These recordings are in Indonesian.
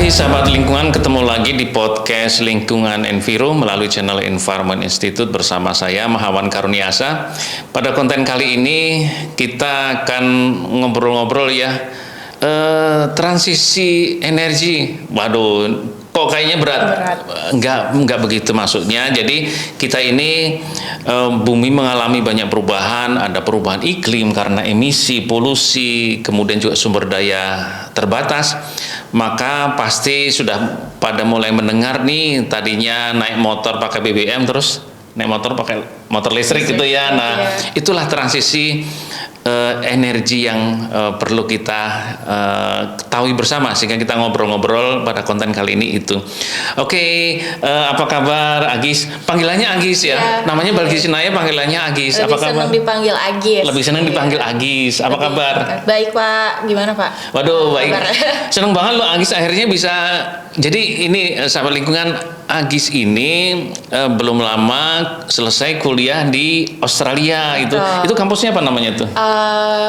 Hai sahabat lingkungan, ketemu lagi di podcast Lingkungan Enviro melalui channel Environment Institute bersama saya Mahawan Karuniasa. Pada konten kali ini kita akan ngobrol-ngobrol ya transisi energi. Waduh, kok kayaknya berat. Enggak begitu maksudnya. Jadi kita ini bumi mengalami banyak perubahan, ada perubahan iklim karena emisi, polusi, kemudian juga sumber daya terbatas. Maka pasti sudah pada mulai mendengar nih, tadinya naik motor pakai BBM terus naik motor pakai motor listrik gitu ya. Nah, itulah transisi energi yang perlu kita ketahui bersama, sehingga kita ngobrol-ngobrol pada konten kali ini itu. Oke, apa kabar Agis? Panggilannya Agis ya? Namanya Balgi Sinaya, panggilannya Agis. Lebih apa kabar? senang dipanggil Agis. Lebih senang dipanggil Agis. Apa kabar? Baik Pak, gimana Pak? Waduh, baik. Seneng banget loh Agis akhirnya bisa. Jadi ini sahabat lingkungan, Agis ini belum lama selesai kuliah di Australia. Itu kampusnya apa namanya tuh?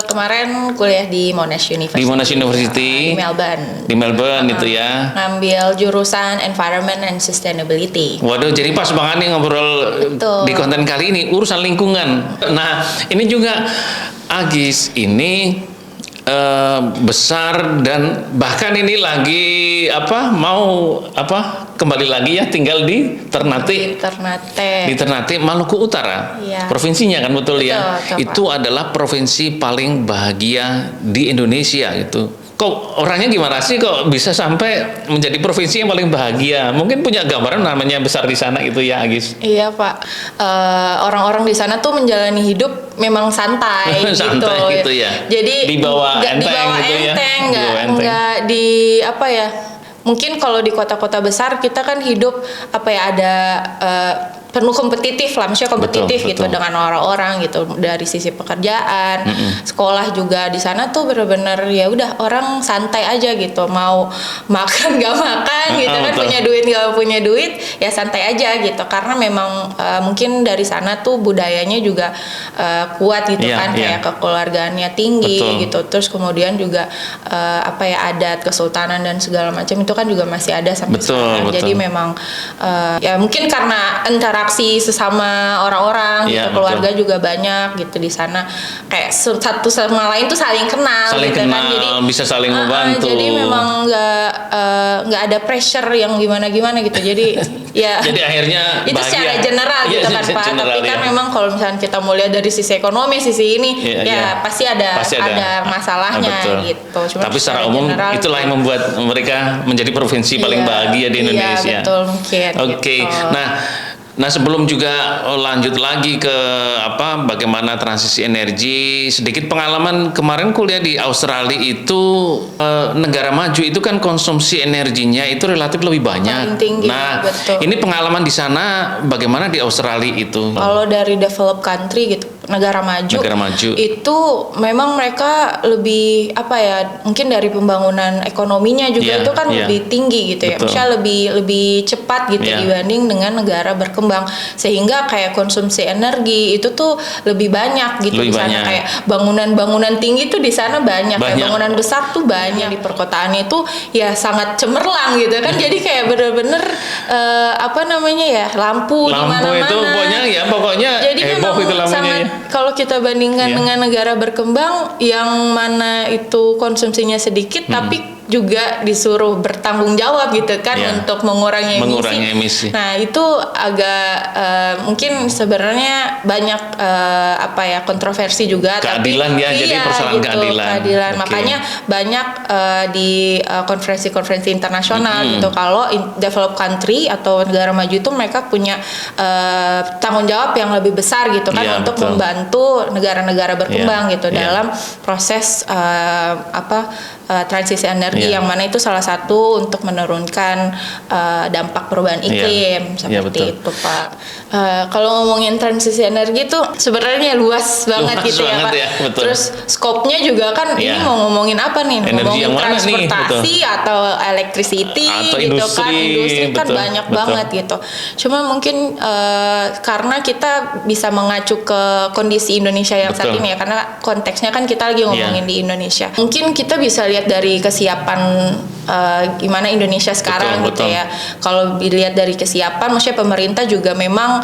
Kemarin kuliah di Monash University. Di Monash University. Di Melbourne. Di Melbourne itu ya. Ngambil jurusan Environment and Sustainability. Waduh, jadi pas banget nih ngobrol di konten kali ini urusan lingkungan. Nah, ini juga Agis ini besar dan bahkan ini lagi kembali lagi ya tinggal di Ternate. Di Ternate, Maluku Utara. Iya. Provinsinya kan betul ya. Betul, itu adalah provinsi paling bahagia di Indonesia itu. Kok orangnya gimana sih kok bisa sampai menjadi provinsi yang paling bahagia? Mungkin punya gambaran namanya besar di sana itu ya, Agis? Iya Pak, orang-orang di sana tuh menjalani hidup memang santai, santai gitu ya. Jadi dibawa enteng gitu ya. Nggak di apa ya? Mungkin kalau di kota-kota besar kita kan hidup ada penuh kompetitif lah, maksudnya kompetitif gitu dengan orang-orang gitu, dari sisi pekerjaan, sekolah juga. Di sana tuh bener-bener ya udah orang santai aja gitu, mau makan gak makan gitu kan, punya duit gak punya duit ya santai aja gitu, karena memang mungkin dari sana tuh budayanya juga kuat gitu kayak kekeluargaannya tinggi gitu, terus kemudian juga adat kesultanan dan segala macam itu kan juga masih ada sampai sekarang. Jadi memang ya mungkin karena interaksi sesama orang-orang gitu, keluarga juga banyak gitu di sana, kayak satu sama lain tuh saling kenal gitu kan, jadi bisa saling membantu. Jadi memang nggak ada pressure yang gimana-gimana gitu, jadi ya jadi akhirnya itu bahagia. secara general gitu kan Pak, tapi kan memang kalau misalnya kita mau lihat dari sisi ekonomi, sisi ini pasti ada masalahnya gitu. Tapi secara umum itulah yang membuat mereka menjadi provinsi paling bahagia di Indonesia. Iya, betul mungkin. Oke. Nah, sebelum juga lanjut lagi ke bagaimana transisi energi, sedikit pengalaman kemarin kuliah di Australia itu, negara maju itu kan konsumsi energinya itu relatif lebih banyak. Tinggi, nah, betul. Ini pengalaman di sana bagaimana di Australia itu? Kalau dari developed country gitu, negara maju itu memang mereka lebih mungkin dari pembangunan ekonominya juga itu kan lebih tinggi gitu ya, maksudnya lebih cepat gitu dibanding dengan negara berkembang, sehingga kayak konsumsi energi itu tuh lebih banyak gitu di sana, kayak bangunan-bangunan tinggi tuh di sana banyak. Kayak bangunan besar tuh banyak. Di perkotaan itu ya sangat cemerlang gitu kan, jadi kayak bener-bener lampu di mana-mana itu pokoknya jadi heboh itu lampunya ya. Kalau kita bandingkan dengan negara berkembang yang mana itu konsumsinya sedikit tapi juga disuruh bertanggung jawab gitu kan untuk mengurangi emisi. Nah, itu agak mungkin sebenarnya banyak kontroversi juga, keadilan jadi persoalan keadilan. Makanya banyak di konferensi-konferensi internasional gitu, kalau developed country atau negara maju itu mereka punya tanggung jawab yang lebih besar gitu kan, untuk membantu negara-negara berkembang gitu dalam proses transisi energi, yang mana itu salah satu untuk menurunkan dampak perubahan iklim seperti itu Pak. Kalau ngomongin transisi energi itu sebenarnya luas banget gitu ya Pak. Terus skopnya juga kan ini mau ngomongin apa nih? Energi ngomongin transportasi atau electricity atau gitu industri kan banyak banget gitu. Cuma mungkin karena kita bisa mengacu ke kondisi Indonesia yang saat ini ya, karena konteksnya kan kita lagi ngomongin di Indonesia. Mungkin kita bisa lihat dari kesiapan gimana Indonesia sekarang Betul. ya. Kalau dilihat dari kesiapan, maksudnya pemerintah juga memang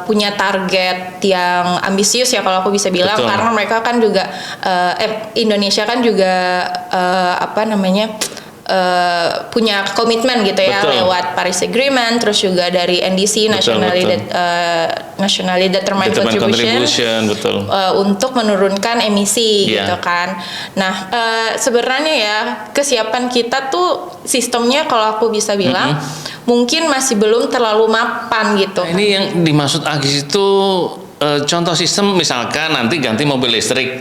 punya target yang ambisius ya kalau aku bisa bilang, Betul. karena mereka kan juga Indonesia kan juga punya komitmen gitu ya. Betul. Lewat Paris Agreement, terus juga dari NDC Nationally Determined Contribution betul. untuk menurunkan emisi Iya. gitu kan. Nah sebenarnya ya kesiapan kita tuh sistemnya kalau aku bisa bilang mungkin masih belum terlalu mapan gitu. Nah, ini yang dimaksud Agis itu contoh sistem, misalkan nanti ganti mobil listrik,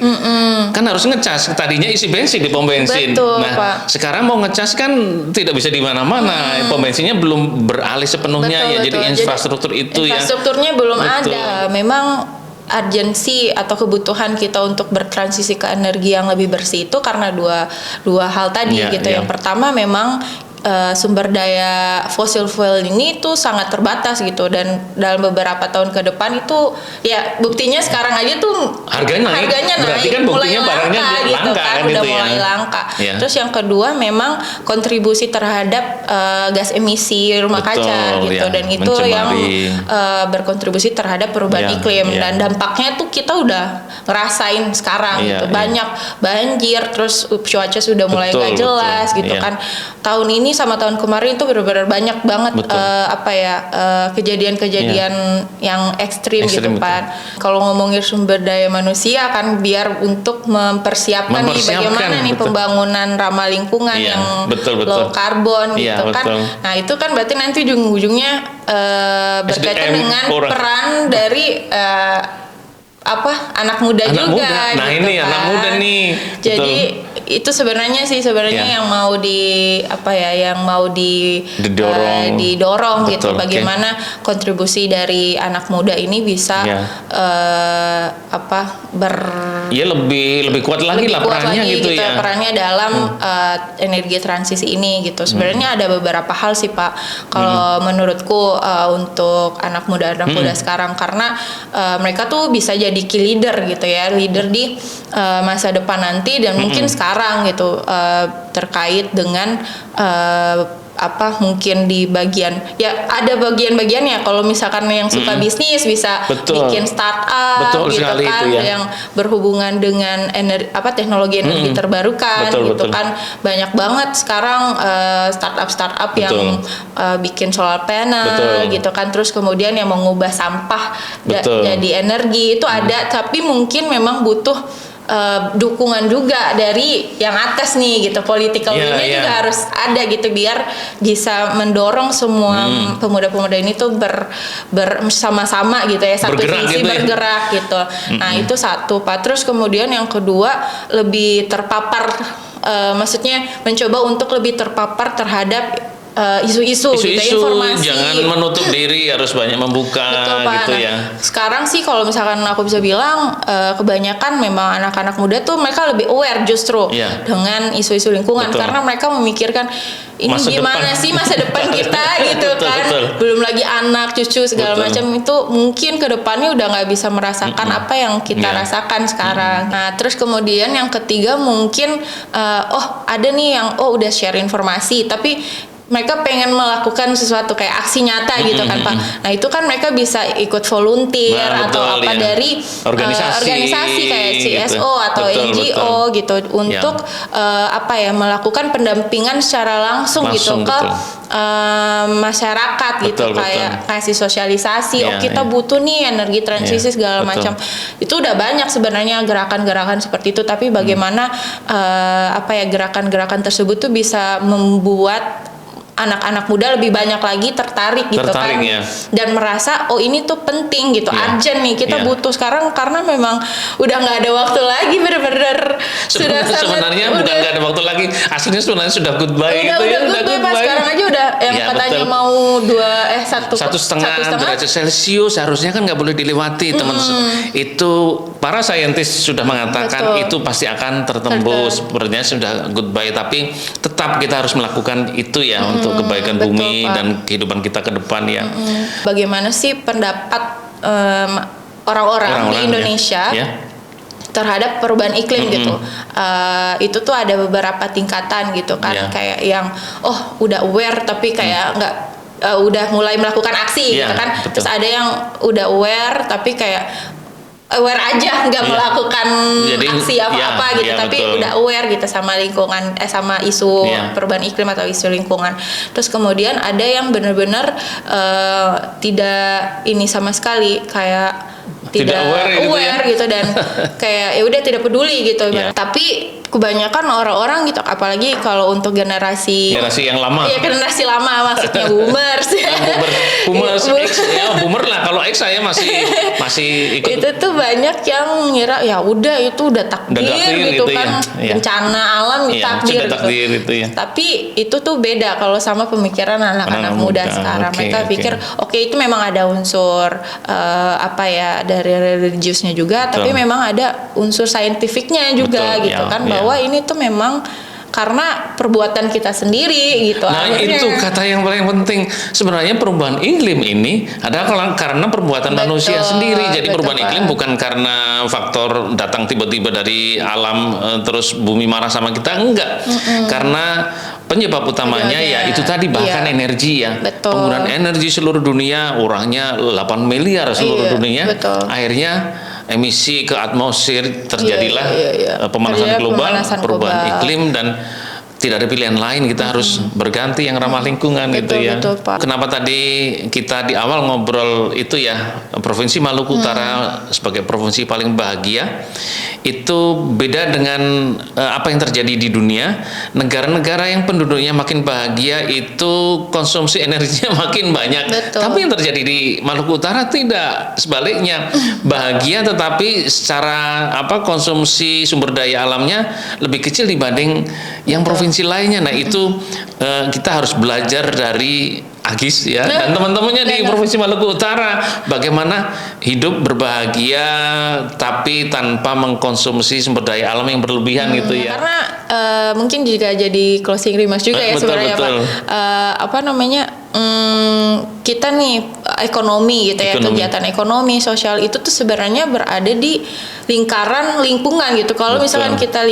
kan harus ngecas. Tadinya isi bensin di pom bensin. Betul, nah, Pak. sekarang mau ngecas kan tidak bisa di mana-mana. Pom bensinnya belum beralih sepenuhnya ya. Betul. Jadi infrastruktur itu infrastrukturnya belum Betul. ada. Memang urgensi atau kebutuhan kita untuk bertransisi ke energi yang lebih bersih itu karena dua hal tadi Iya, gitu. iya. Yang pertama memang sumber daya fosil fuel ini tuh sangat terbatas gitu, dan dalam beberapa tahun ke depan itu ya buktinya sekarang aja tuh Harganya naik. Berarti kan buktinya mulai barangnya langka gitu langka kan, kan udah itu ya. mulai langka. Ya. Terus yang kedua memang kontribusi terhadap gas emisi rumah Betul, kaca gitu, ya. dan itu yang berkontribusi terhadap perubahan Ya, iklim, ya. dan dampaknya tuh kita udah ngerasain sekarang Iya, gitu. iya. Banyak banjir, terus cuaca sudah mulai Betul, gak jelas betul. gitu Iya. kan. Tahun ini sama tahun kemarin itu benar-benar banyak banget Betul. kejadian-kejadian yang ekstrim gitu Ekstrim, kan. Kalau ngomongin sumber daya manusia kan biar untuk mempersiapkan nih bagaimana nih betul. pembangunan ramah lingkungan Iya, yang betul. low carbon Iya, gitu kan. betul. Nah, itu kan berarti nanti ujung-ujungnya berkaitan SDM dengan orang. peran dari anak muda Anak juga muda. Nah, gitu ini kan. anak muda nih. Jadi itu sebenarnya Ya. yang mau didorong gitu, Betul, oke. bagaimana kontribusi dari anak muda ini bisa Ya. Ya lebih kuat lagi lah perannya gitu ya. perannya dalam energi transisi ini gitu. Sebenarnya ada beberapa hal sih Pak kalau menurutku untuk anak muda sekarang, karena mereka tuh bisa jadi key leader gitu ya, leader di masa depan nanti, dan mungkin sekarang gitu terkait dengan mungkin di bagian ya ada bagian-bagiannya, kalau misalkan yang suka bisnis bisa Betul. bikin startup gitu sekali kan, itu ya. yang berhubungan dengan teknologi energi terbarukan gitu kan. Banyak banget sekarang startup yang bikin solar panel gitu kan, terus kemudian yang mengubah sampah jadi energi itu ada, tapi mungkin memang butuh dukungan juga dari yang atas nih gitu, political will-nya juga harus ada gitu, biar bisa mendorong semua pemuda-pemuda ini tuh bersama-sama gitu ya, satu visi gitu bergerak gitu. Nah itu satu Pak. Terus kemudian yang kedua lebih terpapar, maksudnya mencoba untuk lebih terpapar terhadap isu-isu gitu, informasi. Jangan menutup diri, harus banyak membuka. Betul, Pak. gitu Nah, ya. sekarang sih kalau misalkan aku bisa bilang kebanyakan memang anak-anak muda tuh mereka lebih aware justru dengan isu-isu lingkungan. Betul. Karena mereka memikirkan ini Masa gimana depan. sih masa depan kita gitu kan. Belum lagi anak, cucu segala macam, itu mungkin kedepannya udah nggak bisa merasakan apa yang kita rasakan sekarang. Nah terus kemudian yang ketiga mungkin ada nih yang udah share informasi tapi mereka pengen melakukan sesuatu kayak aksi nyata gitu kan Pak. Nah itu kan mereka bisa ikut volunteer atau dari organisasi kayak CSO gitu. Atau NGO gitu untuk melakukan pendampingan secara langsung gitu ke masyarakat gitu, kayak kasih sosialisasi. Kita butuh nih energi transisi segala macam. Itu udah banyak sebenarnya gerakan-gerakan seperti itu. Tapi bagaimana gerakan-gerakan tersebut tuh bisa membuat anak-anak muda lebih banyak lagi tertarik gitu kan, dan merasa ini tuh penting gitu, urgent nih kita butuh sekarang, karena memang udah nggak ada waktu lagi, bener-bener sebenarnya bukan nggak ada waktu lagi, aslinya sebenarnya sudah goodbye udah goodbye Pak. Sekarang aja udah yang katanya mau satu setengah derajat Celcius, harusnya kan nggak boleh dilewati teman. Itu para saintis sudah mengatakan itu pasti akan tertembus, sebenarnya sudah goodbye, tapi tetap kita harus melakukan itu ya untuk kebaikan bumi Pak. dan kehidupan kita ke depan ya. Bagaimana sih pendapat orang-orang di Indonesia terhadap perubahan iklim gitu. Itu tuh ada beberapa tingkatan gitu kan, kayak yang udah aware tapi kayak nggak udah mulai melakukan aksi gitu kan. Betul. Terus ada yang udah aware tapi kayak aware aja nggak melakukan aksi apa-apa gitu, tapi betul. udah aware gitu sama lingkungan sama isu perubahan iklim atau isu lingkungan. Terus kemudian ada yang benar-benar tidak ini sama sekali, kayak tidak aware gitu dan kayak ya udah tidak peduli gitu. Tapi kebanyakan orang-orang gitu, apalagi kalau untuk generasi yang lama. Iya, generasi lama maksudnya boomers. Boomers X, boomer lah. Kalau X saya masih ikut. Itu tuh banyak yang mengira ya udah itu udah takdir gitu kan, bencana alam takdir gitu ya. Tapi itu tuh beda kalau sama pemikiran anak-anak muda sekarang. Mereka pikir itu memang ada unsur dari religiusnya juga, tapi memang ada unsur saintifiknya juga gitu kan, bahwa ini tuh memang karena perbuatan kita sendiri gitu. Nah, itu kata yang paling penting. Sebenarnya perubahan iklim ini adalah karena perbuatan manusia sendiri. Jadi perubahan iklim bukan karena faktor datang tiba-tiba dari alam terus bumi marah sama kita, enggak. Karena penyebab utamanya itu tadi, bahkan energi penggunaan energi seluruh dunia, orangnya 8 miliar seluruh dunia. Akhirnya emisi ke atmosfer, terjadilah pemanasan global, perubahan iklim, dan tidak ada pilihan lain, kita harus berganti yang ramah lingkungan gitu ya. Pak. Kenapa tadi kita di awal ngobrol itu Provinsi Maluku Utara sebagai provinsi paling bahagia, itu beda dengan apa yang terjadi di dunia. Negara-negara yang penduduknya makin bahagia itu konsumsi energinya makin banyak. Tapi yang terjadi di Maluku Utara tidak, sebaliknya, bahagia tetapi secara konsumsi sumber daya alamnya lebih kecil dibanding yang provinsi lainnya. Nah, itu kita harus belajar dari Agis dan teman-temannya di Provinsi Maluku Utara, bagaimana hidup berbahagia tapi tanpa mengkonsumsi sumber daya alam yang berlebihan gitu ya. Karena mungkin juga jadi closing remarks juga sebenarnya Pak. Kita nih ekonomi gitu ya, kegiatan ekonomi sosial itu tuh sebenarnya berada di lingkaran lingkungan gitu. Kalau misalkan kita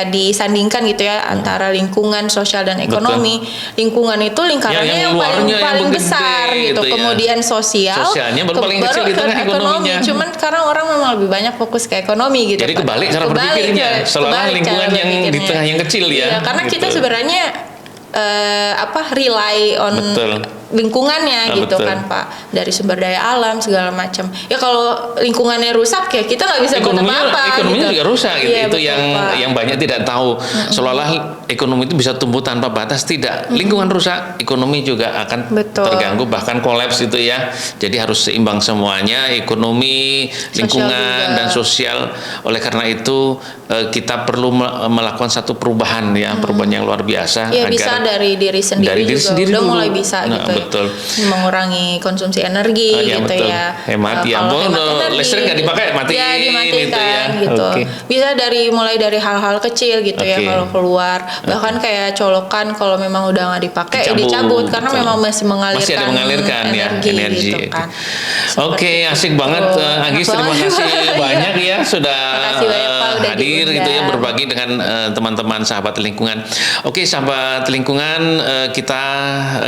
disandingkan gitu ya antara lingkungan sosial dan ekonomi. Lingkungan itu lingkarannya yang paling besar gitu. Kemudian sosialnya baru paling kecil di tengah ekonomi. Cuman sekarang orang memang lebih banyak fokus ke ekonomi gitu. Jadi kebalik cara berpikirnya. Seolah lingkungan yang di tengah yang kecil ya. Karena kita sebenarnya rely on lingkungannya gitu kan Pak, dari sumber daya alam segala macam. Ya kalau lingkungannya rusak ya kita nggak bisa buat apa-apa. Ekonominya juga rusak gitu. Itu Pak. yang banyak tidak tahu. Seolah-olah ekonomi itu bisa tumbuh tanpa batas, tidak. Lingkungan rusak, ekonomi juga akan terganggu, bahkan kolaps itu ya. Jadi harus seimbang semuanya, ekonomi, lingkungan dan sosial. Oleh karena itu kita perlu melakukan satu perubahan perubahan yang luar biasa. Ya, bisa dari diri sendiri udah mulai bisa gitu. Betul. Mengurangi konsumsi energi gitu ya. Hemat listrik nggak dipakai, matiin. Ya, dimatikan gitu. Bisa mulai dari hal-hal kecil gitu ya kalau keluar. Bahkan kayak colokan kalau memang udah nggak dipakai dicabut karena memang masih mengalirkan energi gitu kan. Oke, asik banget Agis, terima kasih banyak ya sudah hadir gitu ya, berbagi dengan teman-teman sahabat lingkungan. Oke, sahabat lingkungan, kita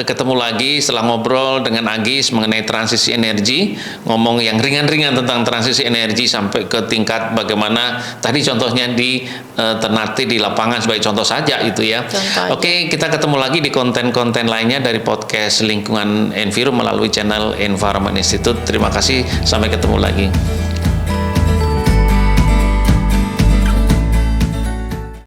ketemu lagi setelah ngobrol dengan Agis mengenai transisi energi, ngomong yang ringan-ringan tentang transisi energi sampai ke tingkat bagaimana tadi contohnya di Ternate di lapangan sebagai contoh saja itu ya. Oke, kita ketemu lagi di konten-konten lainnya dari podcast Lingkungan Enviro melalui channel Environment Institute. Terima kasih, sampai ketemu lagi.